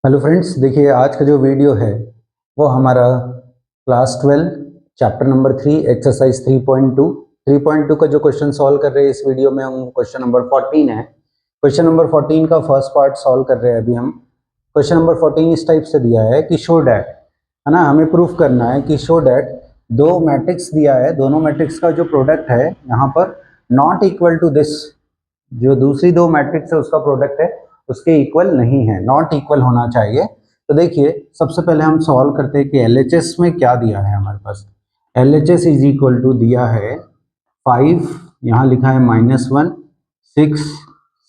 Hello friends, देखिए आज का जो वीडियो है वो हमारा क्लास 12 चैप्टर नंबर 3 एक्सरसाइज 3.2 का जो क्वेश्चन सॉल्व कर रहे हैं इस वीडियो में हम क्वेश्चन नंबर 14 है। क्वेश्चन नंबर 14 का फर्स्ट पार्ट सॉल्व कर रहे हैं अभी हम। क्वेश्चन नंबर 14 इस टाइप से दिया है कि शो डैट, है ना, हमें प्रूफ करना है कि शो डैट दो मैट्रिक्स दिया है, दोनों मैट्रिक्स का जो प्रोडक्ट है यहाँ पर नॉट इक्वल टू दिस, जो दूसरी दो मैट्रिक्स है उसका प्रोडक्ट है उसके इक्वल नहीं है, नॉट इक्वल होना चाहिए। तो देखिए सबसे पहले हम सॉल्व करते हैं कि एलएचएस में क्या दिया है हमारे पास। एलएचएस इज इक्वल टू दिया है 5, यहाँ लिखा है -1 6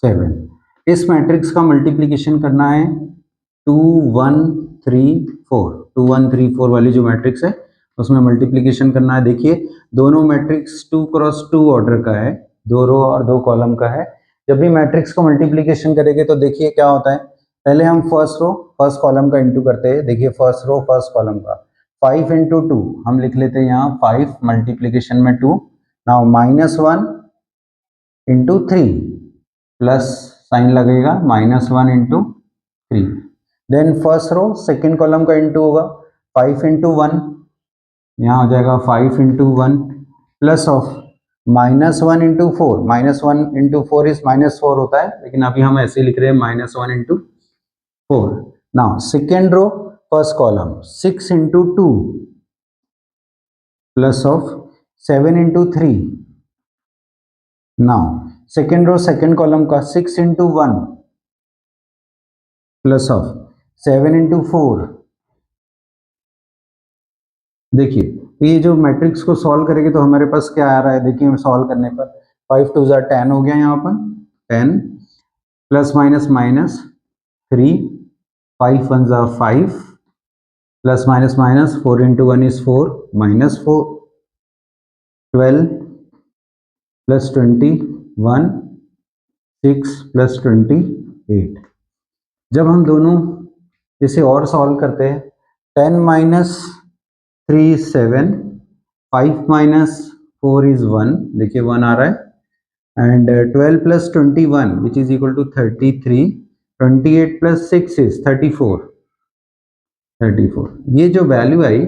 7। इस मैट्रिक्स का मल्टीप्लिकेशन करना है 2 1 3 4, 2 1 3 4 वाली जो मैट्रिक्स है उसमें मल्टीप्लिकेशन करना है। देखिए दोनों मैट्रिक्स 2 क्रॉस 2 ऑर्डर का है, 2 रो और 2 कॉलम का है। जब भी मैट्रिक्स को मल्टीप्लिकेशन करेंगे तो देखिए क्या होता है, पहले हम फर्स्ट रो फर्स्ट कॉलम का इंटू करते हैं। देखिए फर्स्ट रो फर्स्ट कॉलम का 5 इंटू 2 हम लिख लेते हैं यहाँ 5 मल्टीप्लीकेशन में 2। नाउ -1 इंटू 3 प्लस साइन लगेगा -1 into 3। Then first row second column का इंटू होगा 5 इंटू 1, यहाँ हो जाएगा 5 into 1 plus of -1 into 4, -1 into 4 is -4 होता है, लेकिन अभी हम ऐसे लिख रहे हैं -1 into 4। Now second row first column 6 into 2 plus of 7 into 3। Now second row second column का 6 इंटू 1 प्लस ऑफ 7 इंटू 4। देखिए तो ये जो मैट्रिक्स को सॉल्व करेंगे तो हमारे पास क्या आ रहा है, देखिए सॉल्व करने पर 5 2 10 हो गया, यहाँ पर 10 plus minus minus 3, 5 1 5 plus minus minus 4 into 1 is 4 -4, 12 plus 21 6 plus 28। जब हम दोनों इसे और सॉल्व करते हैं 10 माइनस 3 इज 7, 5 माइनस 4 इज 1, देखिए 1 आ रहा है, and 12 plus 21 which is equal to 33, 28 plus 6 is 34। ये जो वैल्यू आई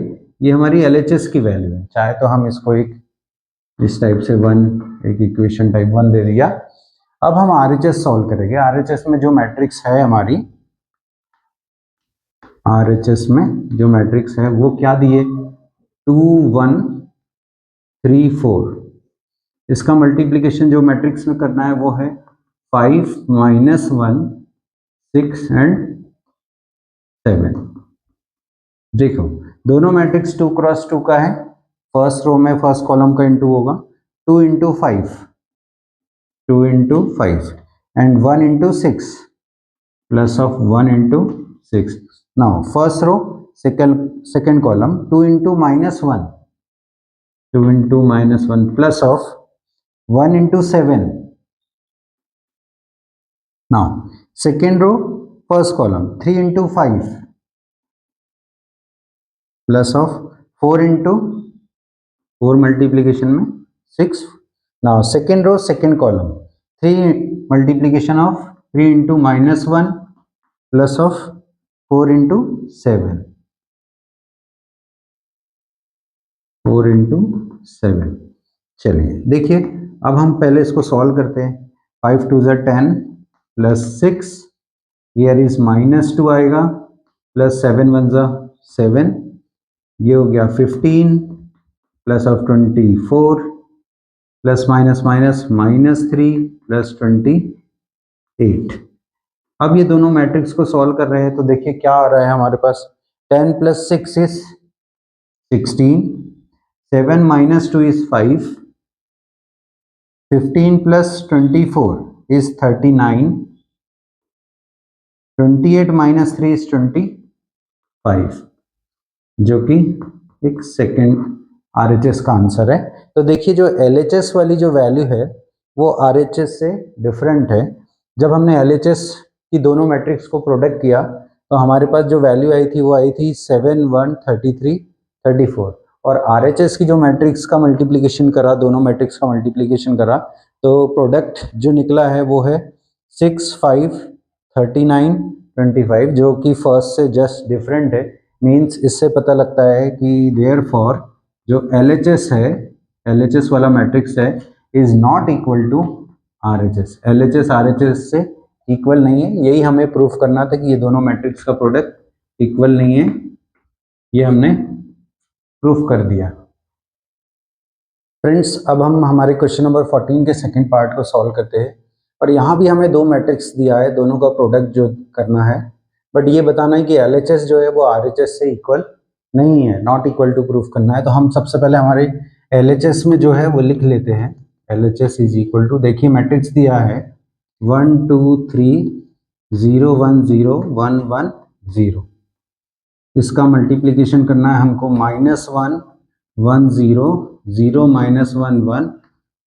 ये हमारी एलएचएस की वैल्यू है। चाहे तो हम इसको एक इस टाइप से 1, एक इक्वेशन टाइप 1 दे दिया। अब हम आरएचएस सॉल्व करेंगे। आरएचएस में जो मैट्रिक्स है हमारी, आरएचएस में जो मैट्रिक्स है वो क्या दिए, 2 1 3 4। इसका मल्टीप्लिकेशन जो मैट्रिक्स में करना है वो है 5 -1 6 एंड 7। देखो दोनों मैट्रिक्स 2 क्रॉस 2 का है, फर्स्ट रो में फर्स्ट कॉलम का इंटू होगा 2 into 5, 2 into 5 and 1 into 6 plus of 1 into 6। Now first row second column 2 into -1, 2 into -1 plus of 1 into 7। Now second row first column 3 into 5 plus of 4 into 4 multiplication में 6। Now second row second column 3 multiplication of 3 into -1 plus of 4 into 7, 4 into 7। चलिए देखिए अब हम पहले इसको solve करते हैं। 5 2 10 plus 6, here is -2 आएगा, प्लस 7 1 7, ये हो गया 15 plus of 24 plus minus minus -3 plus 28। अब ये दोनों मैट्रिक्स को सॉल्व कर रहे हैं तो देखिए क्या आ रहा है हमारे पास, 10 plus 6 is 16, 7 minus 2 is 5, 15 plus 24 is 39, 28 minus 3 is 25, जो कि एक सेकेंड आरएचएस का आंसर है। तो देखिए जो एलएचएस वाली जो वैल्यू है वो आरएचएस से डिफरेंट है। जब हमने एलएचएस की दोनों मैट्रिक्स को प्रोडक्ट किया तो हमारे पास जो वैल्यू आई थी वो आई थी 7 1 33 34, और आरएचएस की जो मैट्रिक्स का मल्टीप्लिकेशन करा, दोनों मैट्रिक्स का मल्टीप्लिकेशन करा तो प्रोडक्ट जो निकला है वो है 6 5 39 25 जो कि फर्स्ट से जस्ट डिफरेंट है। मीन्स इससे पता लगता है कि देयरफॉर जो LHS है, LHS वाला मैट्रिक्स है, is not equal to RHS। LHS RHS से इक्वल नहीं है। यही हमें प्रूफ करना था कि ये दोनों मैट्रिक्स का प्रोडक्ट इक्वल नहीं है। ये हमने प्रूफ कर दिया। फ्रेंड्स, अब हम हमारे क्वेश्चन नंबर 14 के सेकंड पार्ट को सॉल्व करते हैं। और यहाँ भी हमें दो मैट्रिक्स दिया है, दोनों का प्रोडक्ट जो करना है, बट ये बताना है कि LHS जो है वो RHS से इक्वल नहीं है, नॉट इक्वल टू प्रूफ करना है। तो हम सबसे पहले हमारे LHS में जो है वो लिख लेते हैं। LHS इज इक्वल टू, देखिए मैट्रिक्स दिया है 1 2 3 0 1 0 1 1 0। इसका मल्टीप्लीकेशन करना है हमको -1 1 0 0 -1 1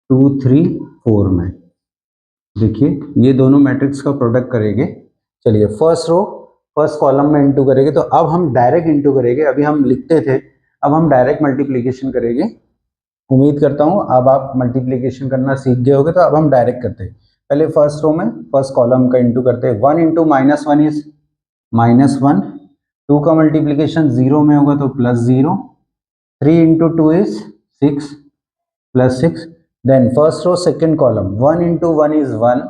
2 3 4 में। देखिए ये दोनों मैट्रिक्स का प्रोडक्ट करेंगे। चलिए फर्स्ट रो फर्स्ट कॉलम में इंटू करेंगे। तो अब हम डायरेक्ट इंटू करेंगे, अभी हम लिखते थे, अब हम डायरेक्ट मल्टीप्लीकेशन करेंगे। उम्मीद करता हूँ अब आप मल्टीप्लीकेशन करना सीख गए होगे। तो अब हम डायरेक्ट करते हैं। पहले फर्स्ट रो में फर्स्ट कॉलम का इंटू करते हैं। 1 इंटू -1 इज -1। 2 का मल्टीप्लीकेशन 0 में होगा तो +0। 3 into 2 is 6 +6। Then first row second column 1 into 1 is 1।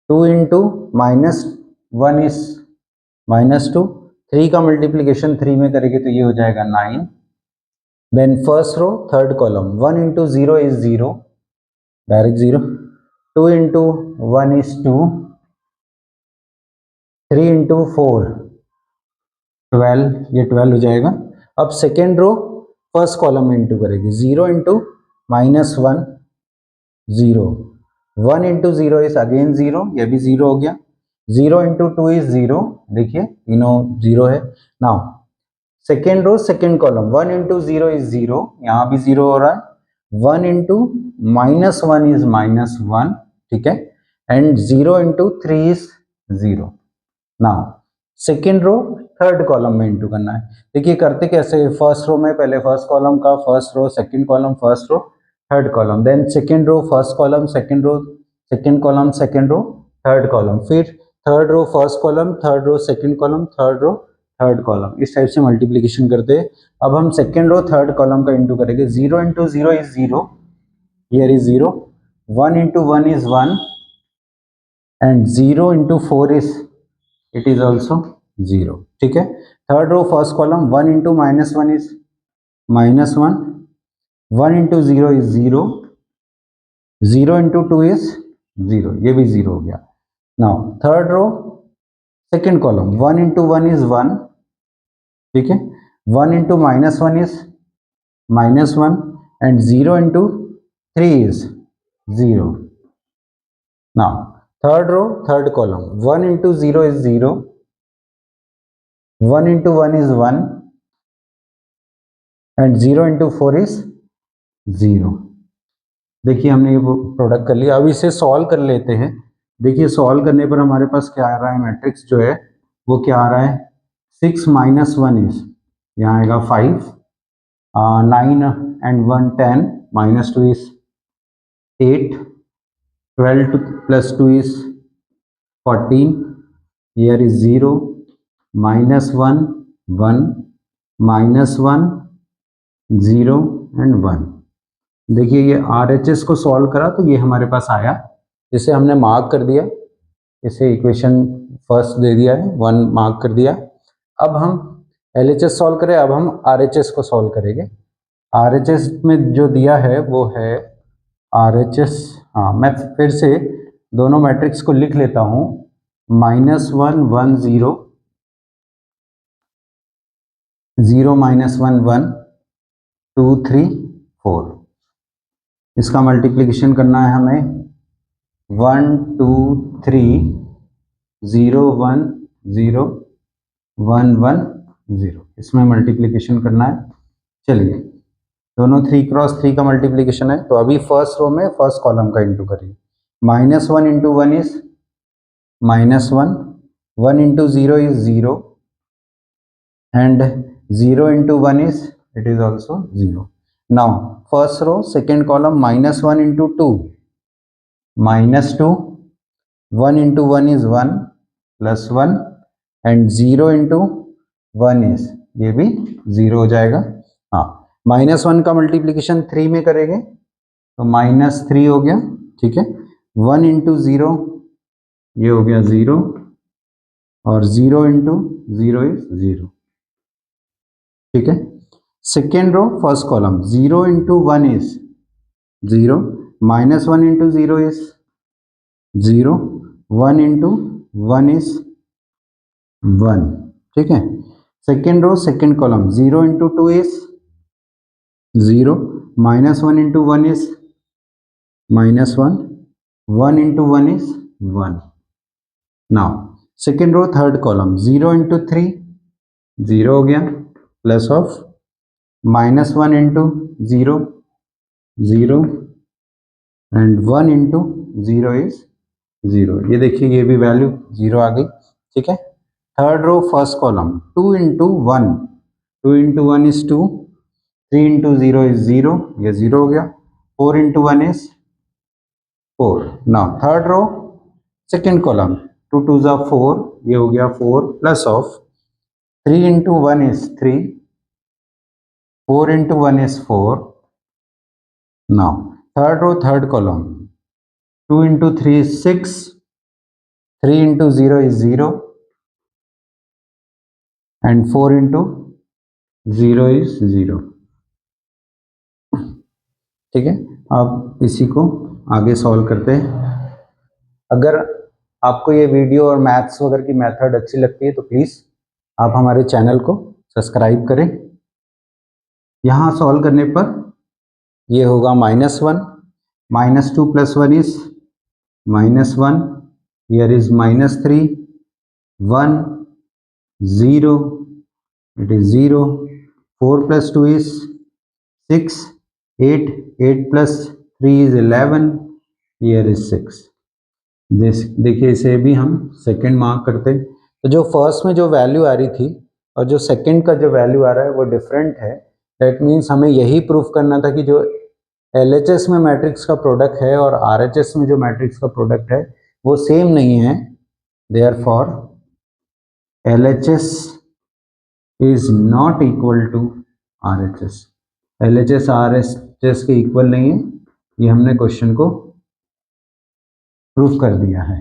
2 into -1 is -2। 3 का मल्टीप्लीकेशन 3 में करेंगे तो ये हो जाएगा 9। Then first row third column 1 into 0 is 0, direct 0। 2 into 1 is 2। 3 into 4 12, ये 12 हो जाएगा। अब सेकेंड रो फर्स्ट कॉलम में इंटू करेगी। 0 इंटू -1 0। 1 इंटू 0 इज अगेन 0, ये भी 0 हो गया। 0 इंटू 2 इज 0, देखिए तीनों 0 है। Now second row second column 1 into 0 is 0, यहाँ भी 0 हो रहा है। 1 इंटू -1 इज -1, ठीक है। And 0 into 3 is 0। Now second row third column में इंटू करना है। देखिए करते कैसे, फर्स्ट रो में पहले फर्स्ट कॉलम का first row second column first row third column, then second row first column second row second column second row third column, फिर third row first column third row second column third row third column, इस type से multiplication करते हैं। अब हम second row third column का into करेंगे। 0 into 0 is 0, here is 0। 1 into 1 is 1 and 0 into 4 is it is also 0, ठीक है। Third row first column 1 into -1 is -1। 1 into 0 is 0। 0 into 2 is 0, ये भी 0 हो गया। Now third row second column 1 into 1 is 1, ठीक है। 1 into -1 is -1 and 0 into 3 is 0। Now third row third column 1 into 0 is 0। 1 into 1 is 1 and 0 into 4 is 0। देखिए हमने ये product कर लिया। अब इसे सॉल्व कर लेते हैं। देखिए सॉल्व करने पर हमारे पास क्या आ रहा है, मैट्रिक्स जो है वो क्या आ रहा है, 6 माइनस 1 इज, यहाँ आएगा 5, 9 and 1 10, -2 is 8, 12 plus 2 is 14, here is 0, -1 1, -1 0 and 1। देखिए ये RHS को सॉल्व करा तो ये हमारे पास आया, इसे हमने मार्क कर दिया, इसे इक्वेशन फर्स्ट दे दिया है, 1 मार्क कर दिया। अब हम LHS सॉल्व करें, अब हम RHS को सॉल्व करेंगे। RHS में जो दिया है वो है RHS, हाँ मैं फिर से दोनों मैट्रिक्स को लिख लेता हूँ। -1 1 0, 0 -1 1 2 3 4। इसका मल्टीप्लिकेशन करना है हमें 1 2 3 0 1 0 1 1 0, इसमें मल्टीप्लिकेशन करना है। चलिए दोनों 3 क्रॉस 3 का मल्टीप्लिकेशन है। तो अभी फर्स्ट रो में फर्स्ट कॉलम का इंटू करिए। -1 into 1 is -1, 1 into 0 is 0 and 0 into 1 is it is also 0। Now first row second column -1 into 2 -2, 1 into 1 is 1 plus 1 and 0 into 1 is, ये भी 0 हो जाएगा। हाँ, -1 का मल्टीप्लीकेशन 3 में करेंगे तो -3 हो गया, ठीक है। 1 इंटू 0 ये हो गया 0 और 0 इंटू 0 इज 0, ठीक है। Second row first column 0 into 1 is 0, -1 into 0 is 0, 1 into 1 is 1, ठीक है। Second row second column 0 into 2 is 0, -1 into 1 is -1, 1 into 1 is 1. Now second row third column 0 into 3 0 हो गया, plus of -1 into 0 0 and 1 into 0 is 0। ये देखिए ये भी value 0 आ गई, ठीक है। Third row first column 2 into 1, 2 into 1 is 2, 3 into 0 is 0, ये 0 हो गया, 4 into 1 is 4। Now third row second column 2 2 जा 4, ये हो गया 4 plus of 3 into 1 is 3, 4 into 1 is 4। Now third row third column 2 into 3 is 6, 3 into 0 is 0 and 4 into 0 is 0, ठीक है। अब इसी को आगे सॉल्व करते हैं। अगर आपको ये वीडियो और मैथ्स वगैरह की मेथड अच्छी लगती है तो प्लीज़ आप हमारे चैनल को सब्सक्राइब करें। यहाँ सॉल्व करने पर ये होगा -1, -2 plus 1 is -1, here is -3, 1 0, it is 0, 4 plus 2 is 6, 8, 8 plus 3 is 11, here is 6। देखिए इसे भी हम सेकंड मार्क करते हैं, तो जो फर्स्ट में जो वैल्यू आ रही थी और जो सेकंड का जो वैल्यू आ रहा है वो डिफरेंट है। दैट मीन्स हमें यही प्रूफ करना था कि जो LHS में मैट्रिक्स का प्रोडक्ट है और RHS में जो मैट्रिक्स का प्रोडक्ट है वो सेम नहीं है। Therefore LHS is not equal to RHS। LHS RHS के इक्वल नहीं है, ये हमने क्वेश्चन को प्रूफ कर दिया है।